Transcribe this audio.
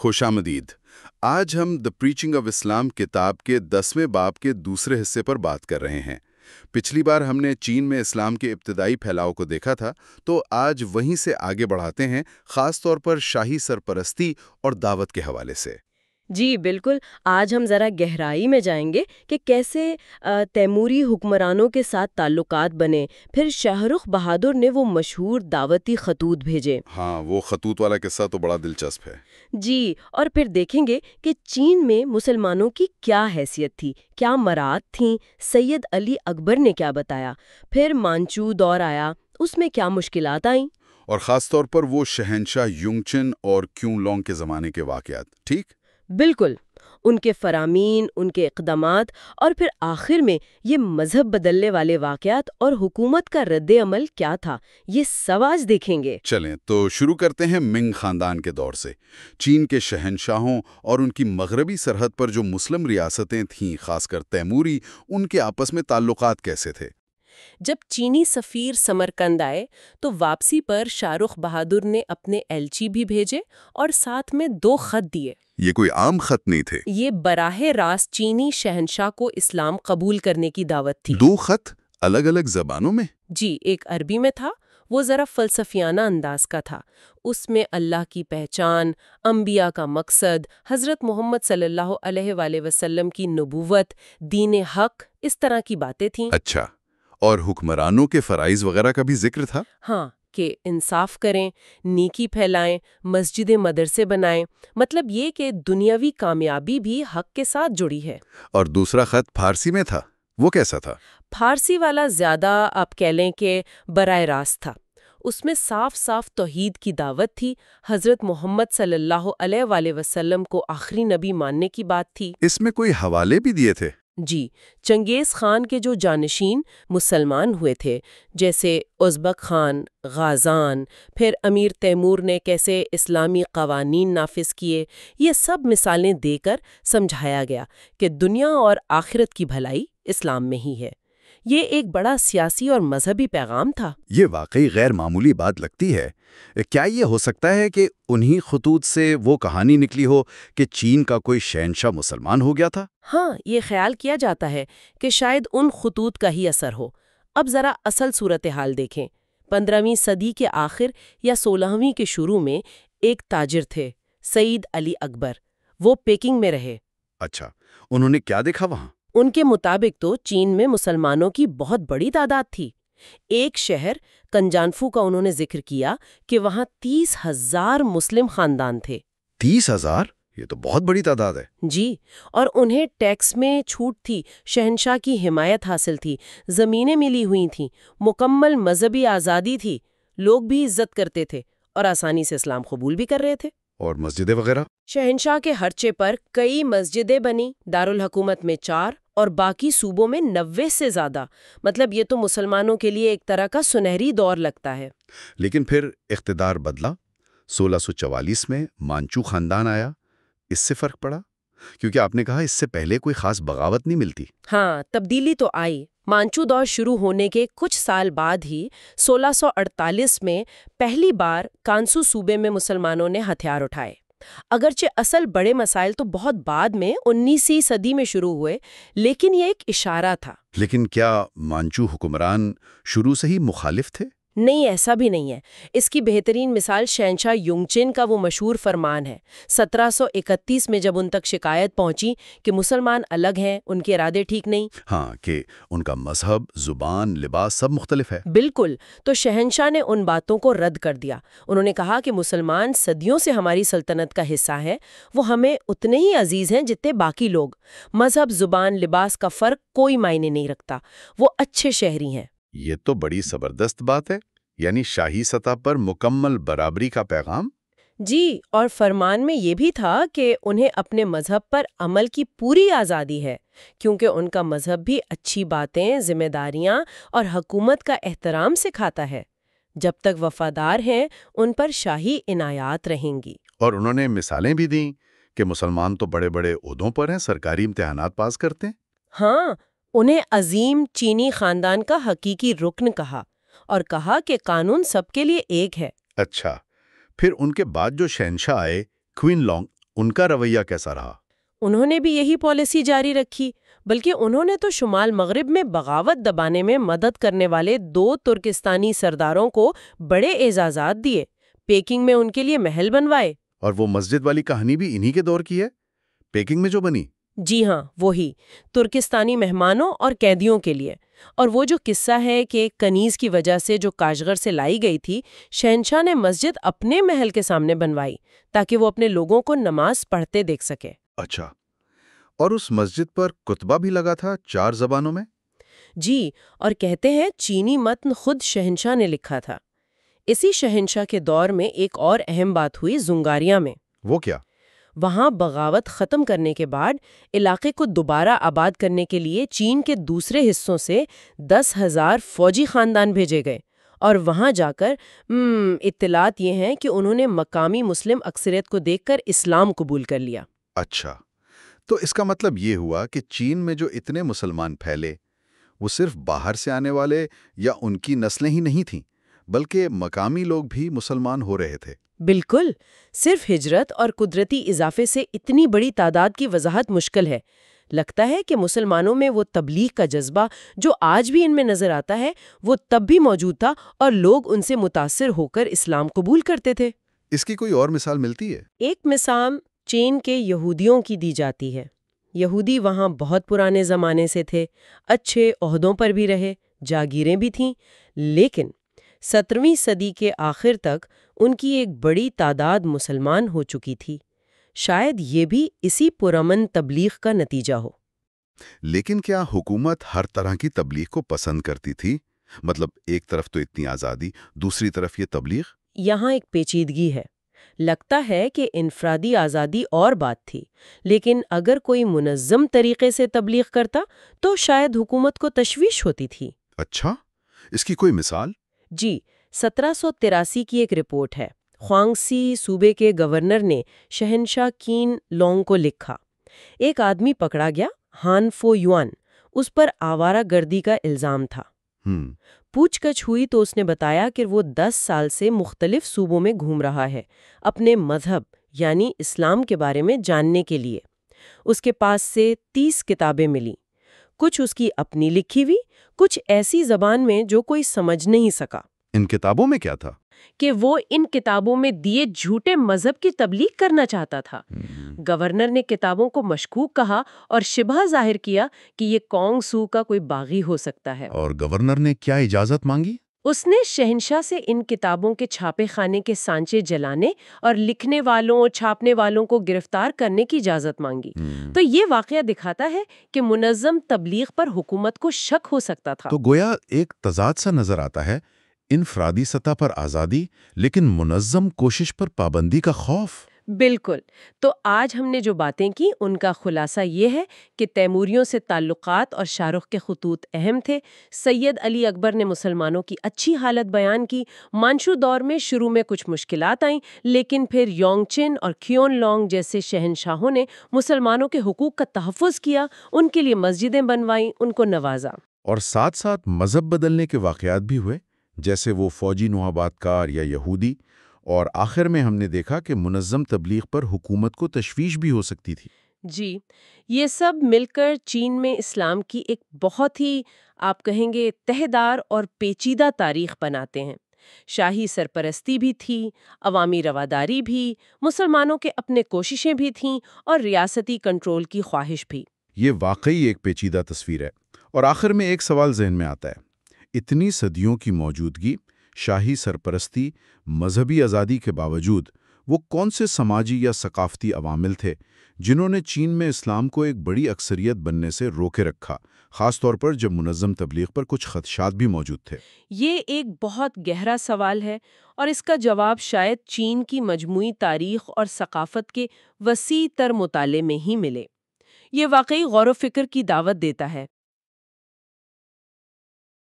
خوش آمدید۔ آج ہم دا پریچنگ آف اسلام کتاب کے 10ویں باب کے دوسرے حصے پر بات کر رہے ہیں۔ پچھلی بار ہم نے چین میں اسلام کے ابتدائی پھیلاؤ کو دیکھا تھا، تو آج وہیں سے آگے بڑھاتے ہیں، خاص طور پر شاہی سرپرستی اور دعوت کے حوالے سے۔ جی بالکل، آج ہم ذرا گہرائی میں جائیں گے کہ کیسے تیموری حکمرانوں کے ساتھ تعلقات بنے، پھر شاہ رخ بہادر نے وہ مشہور دعوتی خطوط بھیجے۔ ہاں، وہ خطوط والا قصہ تو بڑا دلچسپ ہے۔ جی، اور پھر دیکھیں گے کہ چین میں مسلمانوں کی کیا حیثیت تھی، کیا مراد تھیں، سید علی اکبر نے کیا بتایا، پھر مانچو دور آیا، اس میں کیا مشکلات آئیں۔ اور خاص طور پر وہ شہنشاہ یونگچن اور کیون لونگ کے زمانے کے واقعات، ٹھیک؟ بالکل، ان کے فرامین، ان کے اقدامات، اور پھر آخر میں یہ مذہب بدلنے والے واقعات اور حکومت کا رد عمل کیا تھا، یہ سب آج دیکھیں گے۔ چلیں تو شروع کرتے ہیں منگ خاندان کے دور سے۔ چین کے شہنشاہوں اور ان کی مغربی سرحد پر جو مسلم ریاستیں تھیں، خاص کر تیموری، ان کے آپس میں تعلقات کیسے تھے؟ جب چینی سفیر سمرقند آئے تو واپسی پر شاہ رخ بہادر نے اپنے ایلچی بھی بھیجے اور ساتھ میں 2 خط دیے۔ یہ کوئی عام خط نہیں تھے؟ یہ براہ راست چینی شہنشاہ کو اسلام قبول کرنے کی دعوت تھی۔ 2 خط الگ الگ زبانوں میں؟ جی، ایک عربی میں تھا، وہ ذرا فلسفیانہ انداز کا تھا۔ اس میں اللہ کی پہچان، انبیاء کا مقصد، حضرت محمد صلی اللہ علیہ وآلہ وسلم کی نبوت، دین حق، اس طرح کی باتیں تھیں۔ اچھا، اور حکمرانوں کے فرائض وغیرہ کا بھی ذکر تھا؟ ہاں، کہ انصاف کریں، نیکی پھیلائیں، مسجد مدرسے بنائیں، مطلب یہ کہ دنیاوی کامیابی بھی حق کے ساتھ جڑی ہے۔ اور دوسرا خط فارسی میں تھا، وہ کیسا تھا؟ فارسی والا زیادہ آپ کہہ لیں کہ براہ راست تھا۔ اس میں صاف صاف توحید کی دعوت تھی، حضرت محمد صلی اللہ علیہ وآلہ وسلم کو آخری نبی ماننے کی بات تھی۔ اس میں کوئی حوالے بھی دیے تھے؟ جی، چنگیز خان کے جو جانشین مسلمان ہوئے تھے، جیسے ازبک خان، غازان، پھر امیر تیمور نے کیسے اسلامی قوانین نافذ کیے، یہ سب مثالیں دے کر سمجھایا گیا کہ دنیا اور آخرت کی بھلائی اسلام میں ہی ہے۔ یہ ایک بڑا سیاسی اور مذہبی پیغام تھا۔ یہ واقعی غیر معمولی بات لگتی ہے۔ کیا یہ ہو سکتا ہے کہ انہی خطوط سے وہ کہانی نکلی ہو کہ چین کا کوئی شہنشاہ مسلمان ہو گیا تھا؟ ہاں، یہ خیال کیا جاتا ہے کہ شاید ان خطوط کا ہی اثر ہو۔ اب ذرا اصل صورتحال دیکھیں۔ 15ویں صدی کے آخر یا 16ویں کے شروع میں ایک تاجر تھے، سید علی اکبر۔ وہ پیکنگ میں رہے۔ اچھا، انہوں نے کیا دیکھا وہاں؟ ان کے مطابق تو چین میں مسلمانوں کی بہت بڑی تعداد تھی۔ ایک شہر کنجانفو کا انہوں نے ذکر کیا کہ وہاں 30,000 مسلم خاندان تھے۔ 30,000؟ یہ تو بہت بڑی تعداد ہے۔ جی، اور انہیں ٹیکس میں چھوٹ تھی، شہنشاہ کی حمایت حاصل تھی، زمینیں ملی ہوئی تھیں، مکمل مذہبی آزادی تھی، لوگ بھی عزت کرتے تھے اور آسانی سے اسلام قبول بھی کر رہے تھے۔ اور مسجدیں وغیرہ؟ شہنشاہ کے خرچے پر کئی مسجدیں بنی، دارالحکومت میں 4 اور باقی صوبوں میں 90 سے زیادہ۔ مطلب یہ تو مسلمانوں کے لیے ایک طرح کا سنہری دور لگتا ہے۔ لیکن پھر اقتدار بدلا۔ 1644 میں مانچو خاندان آیا۔ اس سے فرق پڑا؟ کیونکہ آپ نے کہا اس سے پہلے کوئی خاص بغاوت نہیں ملتی۔ ہاں، تبدیلی تو آئی۔ مانچو دور شروع ہونے کے کچھ سال بعد ہی 1648 میں پہلی بار کانسو صوبے میں مسلمانوں نے ہتھیار اٹھائے۔ اگرچہ اصل بڑے مسائل تو بہت بعد میں 19ویں صدی میں شروع ہوئے، لیکن یہ ایک اشارہ تھا۔ لیکن کیا مانچو حکمران شروع سے ہی مخالف تھے؟ نہیں، ایسا بھی نہیں ہے۔ اس کی بہترین مثال شہنشاہ یونگچن کا وہ مشہور فرمان ہے۔ 1731 میں جب ان تک شکایت پہنچی کہ مسلمان الگ ہیں، ان کے ارادے ٹھیک نہیں۔ ہاں، کہ ان کا مذہب، زبان، لباس سب مختلف ہے۔ بالکل، تو شہنشاہ نے ان باتوں کو رد کر دیا۔ انہوں نے کہا کہ مسلمان صدیوں سے ہماری سلطنت کا حصہ ہیں، وہ ہمیں اتنے ہی عزیز ہیں جتنے باقی لوگ۔ مذہب، زبان، لباس کا فرق کوئی معنی نہیں رکھتا، وہ اچھے شہری ہیں۔ یہ تو بڑی زبردست بات ہے، یعنی شاہی سطح پر مکمل برابری کا پیغام۔ جی، اور فرمان میں یہ بھی تھا کہ انہیں اپنے مذہب پر عمل کی پوری آزادی ہے، کیونکہ ان کا مذہب بھی اچھی باتیں، ذمہ داریاں اور حکومت کا احترام سکھاتا ہے۔ جب تک وفادار ہیں، ان پر شاہی عنایات رہیں گی۔ اور انہوں نے مثالیں بھی دیں کہ مسلمان تو بڑے بڑے عہدوں پر ہیں، سرکاری امتحانات پاس کرتے ہیں۔ ہاں، انہیں عظیم چینی خاندان کا حقیقی رکن کہا اور کہا کہ قانون سب کے لیے ایک ہے۔ اچھا، پھر ان کے بعد جو شہنشاہ آئے، کوئن لونگ، ان کا رویہ کیسا رہا؟ انہوں نے بھی یہی پالیسی جاری رکھی، بلکہ انہوں نے تو شمال مغرب میں بغاوت دبانے میں مدد کرنے والے 2 ترکستانی سرداروں کو بڑے اعزازات دیے، پیکنگ میں ان کے لیے محل بنوائے۔ اور وہ مسجد والی کہانی بھی انہی کے دور کی ہے، پیکنگ میں جو بنی؟ جی ہاں، وہی ترکستانی مہمانوں اور قیدیوں کے لیے۔ اور وہ جو قصہ ہے کہ کنیز کی وجہ سے جو کاشغر سے لائی گئی تھی، شہنشاہ نے مسجد اپنے محل کے سامنے بنوائی تاکہ وہ اپنے لوگوں کو نماز پڑھتے دیکھ سکے۔ اچھا، اور اس مسجد پر کتبہ بھی لگا تھا 4 زبانوں میں؟ جی، اور کہتے ہیں چینی متن خود شہنشاہ نے لکھا تھا۔ اسی شہنشاہ کے دور میں ایک اور اہم بات ہوئی زنگاریہ میں۔ وہ کیا؟ وہاں بغاوت ختم کرنے کے بعد علاقے کو دوبارہ آباد کرنے کے لیے چین کے دوسرے حصوں سے 10,000 فوجی خاندان بھیجے گئے، اور وہاں جا کر اطلاعات یہ ہیں کہ انہوں نے مقامی مسلم اکثریت کو دیکھ کر اسلام قبول کر لیا۔ اچھا، تو اس کا مطلب یہ ہوا کہ چین میں جو اتنے مسلمان پھیلے، وہ صرف باہر سے آنے والے یا ان کی نسلیں ہی نہیں تھیں، بلکہ مقامی لوگ بھی مسلمان ہو رہے تھے۔ بالکل، صرف ہجرت اور قدرتی اضافے سے اتنی بڑی تعداد کی وضاحت مشکل ہے۔ لگتا ہے کہ مسلمانوں میں وہ تبلیغ کا جذبہ جو آج بھی ان میں نظر آتا ہے، وہ تب بھی موجود تھا، اور لوگ ان سے متاثر ہو کر اسلام قبول کرتے تھے۔ اس کی کوئی اور مثال ملتی ہے؟ ایک مثال چین کے یہودیوں کی دی جاتی ہے۔ یہودی وہاں بہت پرانے زمانے سے تھے، اچھے عہدوں پر بھی رہے، جاگیریں بھی تھیں، لیکن 17ویں صدی کے آخر تک ان کی ایک بڑی تعداد مسلمان ہو چکی تھی۔ شاید یہ بھی اسی پرامن تبلیغ کا نتیجہ ہو۔ لیکن کیا حکومت ہر طرح کی تبلیغ کو پسند کرتی تھی؟ مطلب ایک طرف تو اتنی آزادی، دوسری طرف یہ تبلیغ؟ یہاں ایک پیچیدگی ہے۔ لگتا ہے کہ انفرادی آزادی اور بات تھی، لیکن اگر کوئی منظم طریقے سے تبلیغ کرتا تو شاید حکومت کو تشویش ہوتی تھی۔ اچھا، اس کی کوئی مثال؟ جی، 1783 کی ایک رپورٹ ہے۔ خوانگسی صوبے کے گورنر نے شہنشاہ قین لونگ کو لکھا۔ ایک آدمی پکڑا گیا، ہان فو یوان، اس پر آوارہ گردی کا الزام تھا۔ پوچھ گچھ ہوئی تو اس نے بتایا کہ وہ 10 سال سے مختلف صوبوں میں گھوم رہا ہے، اپنے مذہب یعنی اسلام کے بارے میں جاننے کے لیے۔ اس کے پاس سے 30 کتابیں ملیں، کچھ اس کی اپنی لکھی ہوئی، کچھ ایسی زبان میں جو کوئی سمجھ نہیں سکا۔ ان کتابوں میں کیا تھا؟ کہ وہ ان کتابوں میں دیے جھوٹے مذہب کی تبلیغ کرنا چاہتا تھا۔ گورنر نے کتابوں کو مشکوک کہا اور شبہ ظاہر کیا کہ یہ کونگ سو کا کوئی باغی ہو سکتا ہے۔ اور گورنر نے کیا اجازت مانگی؟ اس نے شہنشاہ سے ان کتابوں کے چھاپے خانے کے سانچے جلانے اور لکھنے والوں اور چھاپنے والوں کو گرفتار کرنے کی اجازت مانگی۔ تو یہ واقعہ دکھاتا ہے کہ منظم تبلیغ پر حکومت کو شک ہو سکتا تھا۔ تو گویا ایک تضاد سا نظر آتا ہے، انفرادی سطح پر آزادی لیکن منظم کوشش پر پابندی کا خوف۔ بالکل۔ تو آج ہم نے جو باتیں کی ان کا خلاصہ یہ ہے کہ تیموریوں سے تعلقات اور شاہ رخ کے خطوط اہم تھے۔ سید علی اکبر نے مسلمانوں کی اچھی حالت بیان کی۔ مانچو دور میں شروع میں کچھ مشکلات آئیں، لیکن پھر یونگ چن اور کیون لونگ جیسے شہنشاہوں نے مسلمانوں کے حقوق کا تحفظ کیا، ان کے لیے مسجدیں بنوائیں، ان کو نوازا۔ اور ساتھ ساتھ مذہب بدلنے کے واقعات بھی ہوئے، جیسے وہ فوجی نوآباد کار یا یہودی، اور آخر میں ہم نے دیکھا کہ منظم تبلیغ پر حکومت کو تشویش بھی ہو سکتی تھی۔ جی، یہ سب مل کر چین میں اسلام کی ایک بہت ہی، آپ کہیں گے، تہدار اور پیچیدہ تاریخ بناتے ہیں۔ شاہی سرپرستی بھی تھی، عوامی رواداری بھی، مسلمانوں کے اپنے کوششیں بھی تھیں، اور ریاستی کنٹرول کی خواہش بھی۔ یہ واقعی ایک پیچیدہ تصویر ہے، اور آخر میں ایک سوال ذہن میں آتا ہے۔ اتنی صدیوں کی موجودگی، شاہی سرپرستی، مذہبی آزادی کے باوجود وہ کون سے سماجی یا ثقافتی عوامل تھے جنہوں نے چین میں اسلام کو ایک بڑی اکثریت بننے سے روکے رکھا، خاص طور پر جب منظم تبلیغ پر کچھ خدشات بھی موجود تھے؟ یہ ایک بہت گہرا سوال ہے، اور اس کا جواب شاید چین کی مجموعی تاریخ اور ثقافت کے وسیع تر مطالعے میں ہی ملے۔ یہ واقعی غور و فکر کی دعوت دیتا ہے